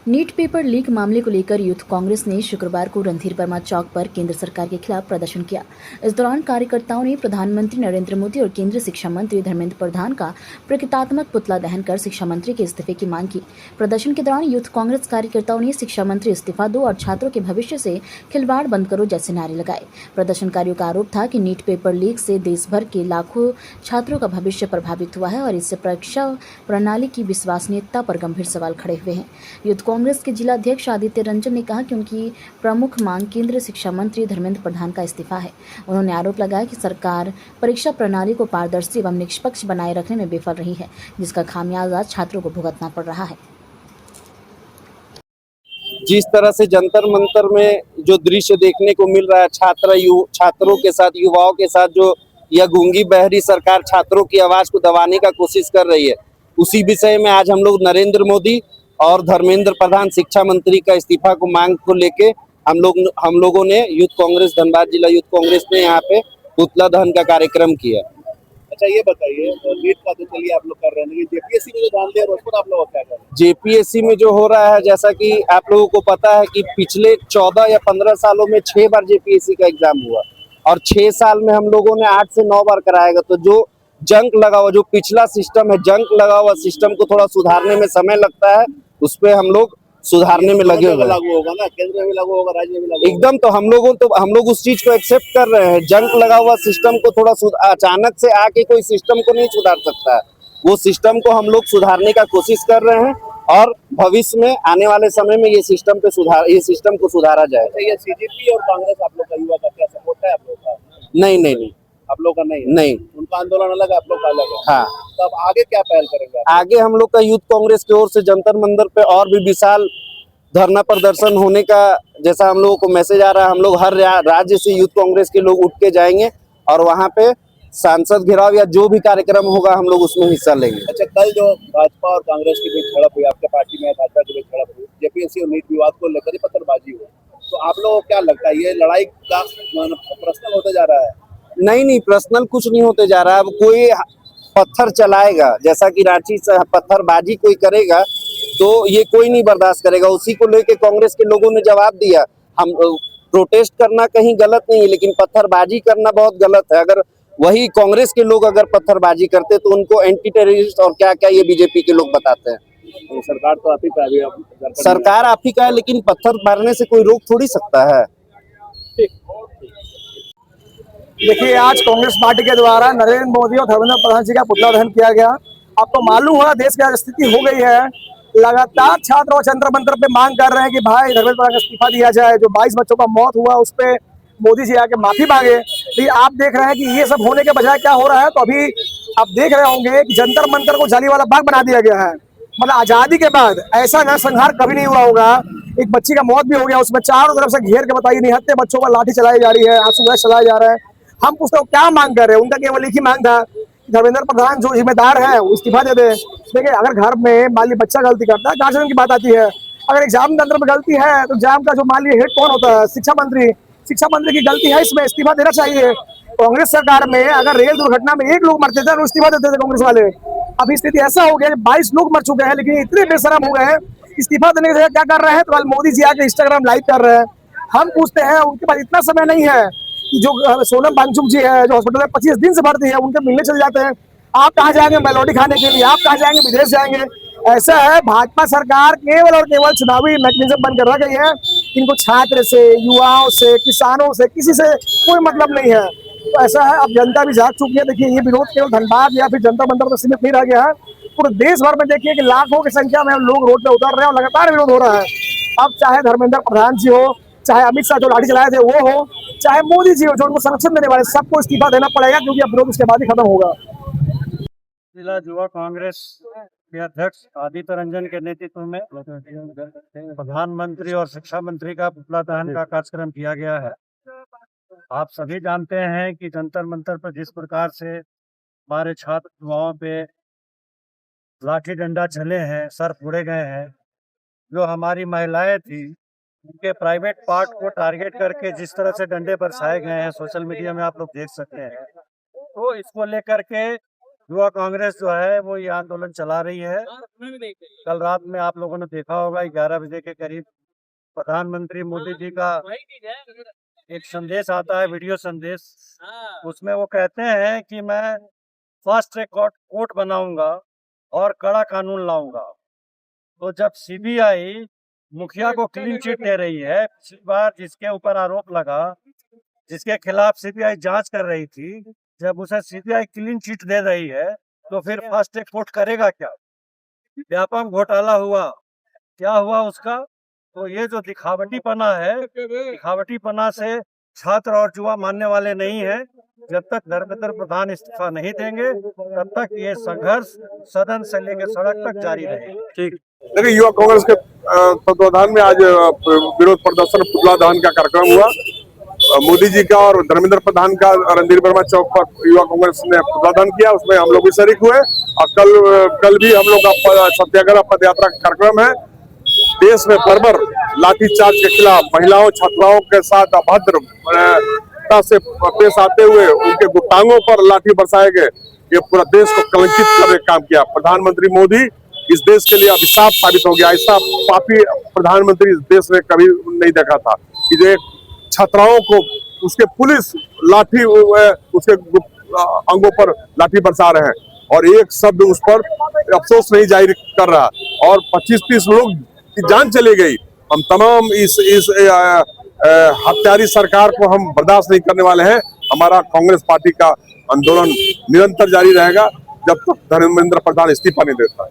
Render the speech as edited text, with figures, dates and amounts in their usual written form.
NEET paper leak मामले को लेकर यूथ कांग्रेस ने शुक्रवार को रणधीर वर्मा चौक पर केंद्र सरकार के खिलाफ प्रदर्शन किया। इस दौरान कार्यकर्ताओं ने प्रधानमंत्री नरेंद्र मोदी और केंद्रीय शिक्षा मंत्री धर्मेंद्र प्रधान का प्रतीकात्मक पुतला दहन कर शिक्षा मंत्री के इस्तीफे की मांग की। प्रदर्शन के दौरान यूथ कांग्रेस कार्यकर्ताओं ने शिक्षा मंत्री इस्तीफा दो और छात्रों के भविष्य से खिलवाड़ बंद करो जैसे नारे लगाए। प्रदर्शनकारियों का आरोप था कि नीट पेपर लीक से देश भर के लाखों छात्रों का भविष्य प्रभावित हुआ है और इससे परीक्षा प्रणाली की विश्वसनीयता पर गंभीर सवाल खड़े हुए हैं। यूथ कांग्रेस के जिला अध्यक्ष आदित्य रंजन ने कहा कि उनकी प्रमुख मांग केंद्रीय शिक्षा मंत्री धर्मेंद्र प्रधान का इस्तीफा है। उन्होंने आरोप लगाया कि सरकार परीक्षा प्रणाली को पारदर्शी एवं निष्पक्ष बनाए रखने में विफल रही है, जिसका खामियाजा छात्रों को भुगतना पड़ रहा है। जिस तरह से जंतर मंतर में जो दृश्य देखने को मिल रहा है, छात्रों के साथ, युवाओं के साथ, जो यह गूंगी बहरी सरकार छात्रों की आवाज को दबाने का कोशिश कर रही है, उसी विषय में आज हम लोग नरेंद्र मोदी और धर्मेंद्र प्रधान शिक्षा मंत्री का इस्तीफा को मांग को लेके हम लोगों ने यूथ कांग्रेस, धनबाद जिला यूथ कांग्रेस ने यहाँ पे पुतला दहन का कार्यक्रम किया। अच्छा, ये बताइए, नीट का तो चलिए आप लोग कर रहे हैं, जेपीएससी में जो ध्यान दिया उस पर आप लोग क्या कर रहे हैं? जेपीएससी में जो हो रहा है, जैसा कि आप लोगों को पता है कि पिछले 14 या 15 सालों में 6 बार जेपीएससी का एग्जाम हुआ और 6 साल में हम लोगों ने 8 से 9 बार कराएगा। तो जो जंक लगा हुआ, जो पिछला सिस्टम है, जंक लगा हुआ सिस्टम को थोड़ा सुधारने में समय लगता है, उस पर हम लोग सुधारने में लगे हुए हैं। लागू होगा ना, केंद्र में भी लागू होगा, राज्य में भी लागू एकदम। तो हम लोग उस चीज को एक्सेप्ट कर रहे हैं। जंक लगा हुआ सिस्टम को थोड़ा अचानक से आके कोई सिस्टम को नहीं सुधार सकता है। वो सिस्टम को हम लोग सुधारने का कोशिश कर रहे हैं और भविष्य में आने वाले समय में ये सिस्टम को सुधारा जाए। ये सीजेपी और कांग्रेस आप लोग का युवा का क्या सपोर्ट है आप लोग का? नहीं, आप लोग का नहीं। उनका आंदोलन अलग है, आप लोग का अलग है। हाँ, तब आगे क्या पहल करेंगे? आगे हम लोग का यूथ कांग्रेस की ओर से जंतर मंदिर पे और भी विशाल धरना प्रदर्शन होने का, जैसा हम लोगों को मैसेज आ रहा है, हम लोग हर राज्य से यूथ कांग्रेस के लोग उठ के जाएंगे और वहां पे सांसद घेराव या जो भी कार्यक्रम होगा हम लोग उसमें हिस्सा लेंगे। अच्छा, कल जो भाजपा और कांग्रेस के बीच झड़प हुई, आपके पार्टी में भाजपा के बीच झड़प हुई, जेपीएससी और नीट विवाद को लेकर पत्थरबाजी हुई, तो आप लोगों को क्या लगता है, ये लड़ाई का पर्सनल होते जा रहा है? नहीं, पर्सनल कुछ नहीं होते जा रहा है। अब कोई पत्थर चलाएगा, जैसा कि रांची से पत्थरबाजी कोई करेगा तो ये कोई नहीं बर्दाश्त करेगा। उसी को लेके कांग्रेस के लोगों ने जवाब दिया। हम प्रोटेस्ट करना कहीं गलत नहीं है, लेकिन पत्थरबाजी करना बहुत गलत है। अगर वही कांग्रेस के लोग अगर पत्थरबाजी करते तो उनको एंटी टेररिस्ट और क्या क्या ये बीजेपी के लोग बताते हैं। तो सरकार तो आप ही का है, सरकार आप ही का है, लेकिन पत्थर मारने से कोई रोक थोड़ी सकता है। देखिए, आज कांग्रेस पार्टी के द्वारा नरेंद्र मोदी और धर्मेंद्र प्रधान जी का पुतला दहन किया गया। आपको मालूम हुआ देश की स्थिति हो गई है, लगातार छात्र और जंतर मंतर पे मांग कर रहे हैं कि भाई धर्मेंद्र प्रधान का इस्तीफा दिया जाए। जो 22 बच्चों का मौत हुआ उस पर मोदी जी आके माफी मांगे। तो आप देख रहे हैं कि ये सब होने के बजाय क्या हो रहा है। तो अभी आप देख रहे होंगे कि जंतर मंतर को जालियांवाला बाग बना दिया गया है। मतलब आजादी के बाद ऐसा नरसंहार कभी नहीं हुआ होगा। एक बच्ची का मौत भी हो गया, उसमें चारों तरफ से घेर के बताइए निहत्थे बच्चों पर लाठी चलाई जा रही है, आंसू गैस चलाया जा रहा है। हम पूछते हो क्या मांग कर रहे हैं? उनका केवल एक ही मांग था, धर्मेंद्र प्रधान जो जिम्मेदार है वो इस्तीफा दे दे। देखिए, अगर घर में मान ली बच्चा गलती करता है, गार्जियन की बात आती है। अगर एग्जाम तंत्र में गलती है तो एग्जाम का जो मान ली हेड कौन होता है? शिक्षा मंत्री। शिक्षा मंत्री की गलती है, इसमें इस्तीफा देना चाहिए। कांग्रेस सरकार में अगर रेल दुर्घटना में 1 लोग मरते थे तो इस्तीफा देते थे कांग्रेस वाले। अभी स्थिति ऐसा हो गया 22 लोग मर चुके हैं, लेकिन इतने बेशरम हो गए इस्तीफा देने के क्या कर रहे हैं? तो कल मोदी जी आके इंस्टाग्राम लाइव कर रहे हैं। हम पूछते हैं, उनके पास इतना समय नहीं है कि जो सोनम वांगचुक जी है जो हॉस्पिटल में 25 दिन से भर्ती है, उनके मिलने चले जाते हैं। आप कहाँ जाएंगे मेलोडी खाने के लिए? आप कहाँ जाएंगे? विदेश जाएंगे? ऐसा है, भाजपा सरकार केवल और केवल चुनावी मैकेनिज्म बनकर रह गई है। इनको छात्र से, युवाओं से, किसानों से, किसी से कोई मतलब नहीं है। तो ऐसा है, अब जनता भी जाग चुकी है। देखिए, ये विरोध केवल धनबाद या फिर जनता मंदिर तक सीमित नहीं रह गया है। पूरे देश भर में देखिए कि लाखों की संख्या में लोग रोड पे उतर रहे हैं और लगातार विरोध हो रहा है। अब चाहे धर्मेंद्र प्रधान जी हो, चाहे अमित शाह जो लाठी चलाए थे वो हो, चाहे मोदी जी हो जो उनको संरक्षण देने वाले, सबको इस्तीफा देना पड़ेगा, क्योंकि अब विरोध उसके बाद ही खत्म होगा। जिला युवा कांग्रेस के अध्यक्ष आदित्य रंजन के नेतृत्व में प्रधानमंत्री और शिक्षा मंत्री का पुतला दहन का कार्यक्रम किया गया है। आप सभी जानते हैं कि जंतर मंतर पर जिस प्रकार से हमारे छात्र युवाओं पे लाठी डंडा चले हैं, सर फोड़े गए हैं, जो हमारी महिलाएं थी उनके प्राइवेट पार्ट को टारगेट करके जिस तरह से डंडे बरसाए गए हैं, सोशल मीडिया में आप लोग देख सकते हैं। तो इसको लेकर के युवा कांग्रेस जो है वो ये आंदोलन चला रही है। कल रात में आप लोगों ने देखा होगा 11 बजे के करीब प्रधानमंत्री मोदी जी का एक संदेश आता है, वीडियो संदेश। उसमें वो कहते हैं कि मैं फास्ट ट्रैक कोर्ट बनाऊंगा और कड़ा कानून लाऊंगा। तो जब सीबीआई मुखिया को क्लीन चिट दे रही है, पिछली बार जिसके ऊपर आरोप लगा, जिसके खिलाफ सीबीआई जांच कर रही थी, जब उसे सीबीआई क्लीन चिट दे रही है तो फिर फास्ट ट्रैक कोर्ट करेगा क्या? व्यापम घोटाला हुआ, क्या हुआ उसका? तो ये जो दिखावटीपना है, दिखावटीपना से छात्र और युवा मानने वाले नहीं है। जब तक धर्मेंद्र प्रधान इस्तीफा नहीं देंगे तब तक ये संघर्ष सदन से लेकर सड़क तक जारी रहेगा। ठीक। देखिए, युवा कांग्रेस के तत्वाधान में आज विरोध प्रदर्शन पुतला दहन का कार्यक्रम हुआ। मोदी जी का और धर्मेंद्र प्रधान का रणधीर वर्मा चौक पर युवा कांग्रेस ने पुतला दहन किया, उसमें हम लोग भी शरीक हुए। और कल भी हम लोग का सत्याग्रह पद यात्रा का कार्यक्रम है। देश में बर्बर लाठीचार्ज के खिलाफ महिलाओं छात्राओं के साथ अभद्रता से पेश आते हुए उनके गुप्तांगों पर लाठी बरसाए गए, ये पूरा देश को कलंकित करने का काम किया। प्रधानमंत्री मोदी इस देश के लिए अभिशाप साबित हो गया। ऐसा पापी प्रधानमंत्री इस देश ने कभी नहीं देखा था कि जो छात्राओं को उसके पुलिस लाठी उसके अंगों पर लाठी बरसा रहे हैं और एक शब्द उस पर अफसोस नहीं जाहिर कर रहा, और 25-30 लोग की जान चली गई। हम तमाम इस हत्यारी सरकार को हम बर्दाश्त नहीं करने वाले हैं। हमारा कांग्रेस पार्टी का आंदोलन निरंतर जारी रहेगा जब तक धर्मेंद्र प्रधान इस्तीफा नहीं देता है।